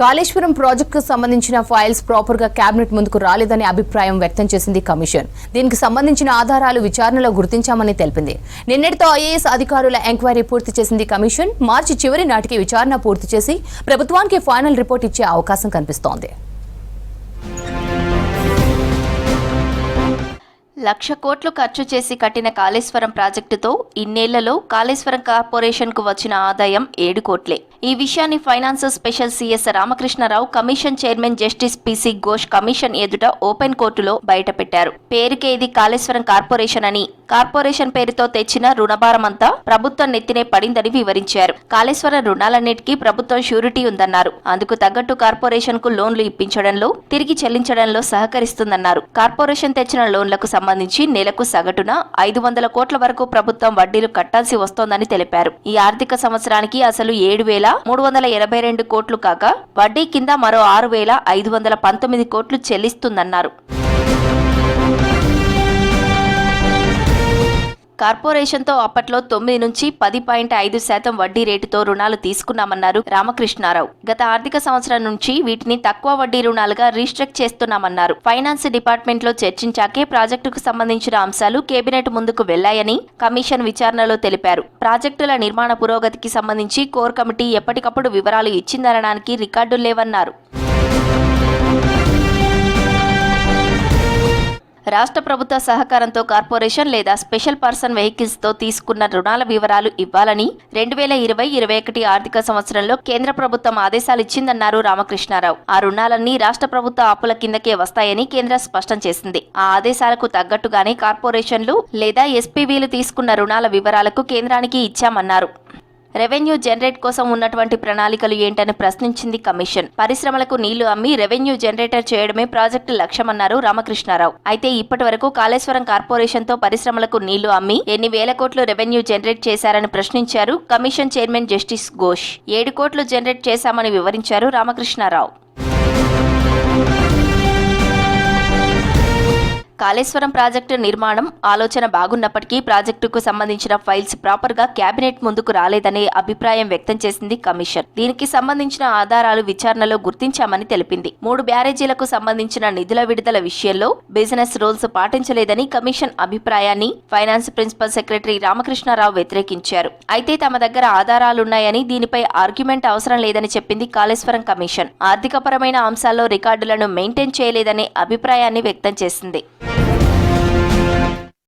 కాళేశ్వరం ప్రాజెక్టుకు సంబంధించిన files proper గా కేబినెట్ ముందుకు రాలేదని అభిప్రాయం వ్యక్తం చేసింది కమిషన్. దీనికి సంబంధించిన ఆధారాలు విచారణలో గుర్తించామని తెలిపింది. నిన్నటితో ఐఏఎస్ అధికారుల ఎంక్వైరీ పూర్తి చేసింది కమిషన్. మార్చి చివరి నాటికి విచారణ పూర్తి చేసి ప్రభుత్వానికి ఫైనల్ రిపోర్ట్ ఇచ్చే అవకాశం కనిపిస్తోంది. 1,00,000 కోట్లు ఖర్చు చేసి కట్టిన కాళేశ్వరం ప్రాజెక్టుతో ఇన్నేళ్లలో కాళేశ్వరం కార్పొరేషన్కు వచ్చిన ఆదాయం 7 కోట్లే. ఈ విషయాన్ని finance special CS Ramakrishna Rao commission chairman justice PC Ghosh commission ఎదుట ఓపెన్ కోర్టులో బయటపెట్టారు. పేరుకే ఇది కాళేశ్వరం కార్పొరేషన్ అని, కార్పొరేషన్ పేరుతో తెచ్చిన రుణభారమంతా ప్రభుత్వం నెత్తినే పడిందని వివరించారు. కాళేశ్వరం రుణాలన్నిటికీ ప్రభుత్వం షూరిటీ ఉందన్నారు. అందుకు తగ్గట్టు కార్పొరేషన్ కు లోన్లు ఇప్పించడంలో, తిరిగి చెల్లించడంలో సహకరిస్తుందన్నారు. కార్పొరేషన్ తెచ్చిన లోన్లకు సంబంధించి నెలకు సగటున 500 కోట్ల వరకు ప్రభుత్వం వడ్డీలు కట్టాల్సి వస్తోందని తెలిపారు. ఈ ఆర్థిక సంవత్సరానికి అసలు 7,382 కోట్లు కాగా వడ్డీ కింద మరో 6,519 కోట్లు చెల్లిస్తుందన్నారు. కార్పొరేషన్తో అప్పట్లో 9 నుంచి 10.5% వడ్డీ రేటుతో రుణాలు తీసుకున్నామన్నారు రామకృష్ణారావు. గత ఆర్థిక సంవత్సరం నుంచి వీటిని తక్కువ వడ్డీ రుణాలుగా రీస్ట్రక్చర్ చేస్తున్నామన్నారు. ఫైనాన్స్ డిపార్ట్మెంట్ లో చర్చించాకే ప్రాజెక్టుకు సంబంధించిన అంశాలు కేబినెట్ ముందుకు వెళ్లాయని కమిషన్ విచారణలో తెలిపారు. ప్రాజెక్టుల నిర్మాణ పురోగతికి సంబంధించి కోర్ కమిటీ ఎప్పటికప్పుడు వివరాలు ఇచ్చిందనడానికి రికార్డులు లేవన్నారు. రాష్ట్ర ప్రభుత్వ సహకారంతో కార్పొరేషన్ లేదా స్పెషల్ పర్సన్ వెహికల్స్ తో తీసుకున్న రుణాల వివరాలు ఇవ్వాలని 2020-21 ఆర్థిక సంవత్సరంలో కేంద్ర ప్రభుత్వం ఆదేశాలు ఇచ్చిందన్నారు రామకృష్ణారావు. ఆ రుణాలన్నీ రాష్ట్ర ప్రభుత్వ అప్పుల కిందకే వస్తాయని కేంద్రం స్పష్టం చేసింది. ఆ ఆదేశాలకు తగ్గట్టుగానే కార్పొరేషన్లు లేదా ఎస్పీవీలు తీసుకున్న రుణాల వివరాలకు కేంద్రానికి ఇచ్చామన్నారు. రెవెన్యూ జనరేట్ కోసం ఉన్నటువంటి ప్రణాళికలు ఏంటని ప్రశ్నించింది కమిషన్. పరిశ్రమలకు నీళ్లు అమ్మి రెవెన్యూ జనరేటర్ చేయడమే ప్రాజెక్టు లక్ష్యమన్నారు రామకృష్ణారావు. అయితే ఇప్పటి వరకు కాళేశ్వరం కార్పొరేషన్ తో పరిశ్రమలకు నీళ్లు అమ్మి ఎన్ని వేల కోట్లు రెవెన్యూ జనరేట్ చేశారని ప్రశ్నించారు కమిషన్ చైర్మన్ జస్టిస్ ఘోష్. 7 కోట్లు జనరేట్ చేశామని వివరించారు రామకృష్ణారావు. కాళేశ్వరం ప్రాజెక్టు నిర్మాణం ఆలోచన బాగున్నప్పటికీ ప్రాజెక్టుకు సంబంధించిన ఫైల్స్ ప్రాపర్ గా కేబినెట్ ముందుకు రాలేదనే అభిప్రాయం వ్యక్తం చేసింది కమిషన్. దీనికి సంబంధించిన ఆధారాలు విచారణలో గుర్తించామని తెలిపింది. 3 బ్యారేజీలకు సంబంధించిన నిధుల విడుదల విషయంలో బిజినెస్ రూల్స్ పాటించలేదని కమిషన్ అభిప్రాయాన్ని ఫైనాన్స్ ప్రిన్సిపల్ సెక్రటరీ రామకృష్ణారావు వ్యతిరేకించారు. అయితే తమ దగ్గర ఆధారాలున్నాయని, దీనిపై ఆర్గ్యుమెంట్ అవసరం లేదని చెప్పింది కాళేశ్వరం కమిషన్. ఆర్థికపరమైన అంశాల్లో రికార్డులను మెయింటైన్ చేయలేదనే అభిప్రాయాన్ని వ్యక్తం చేసింది.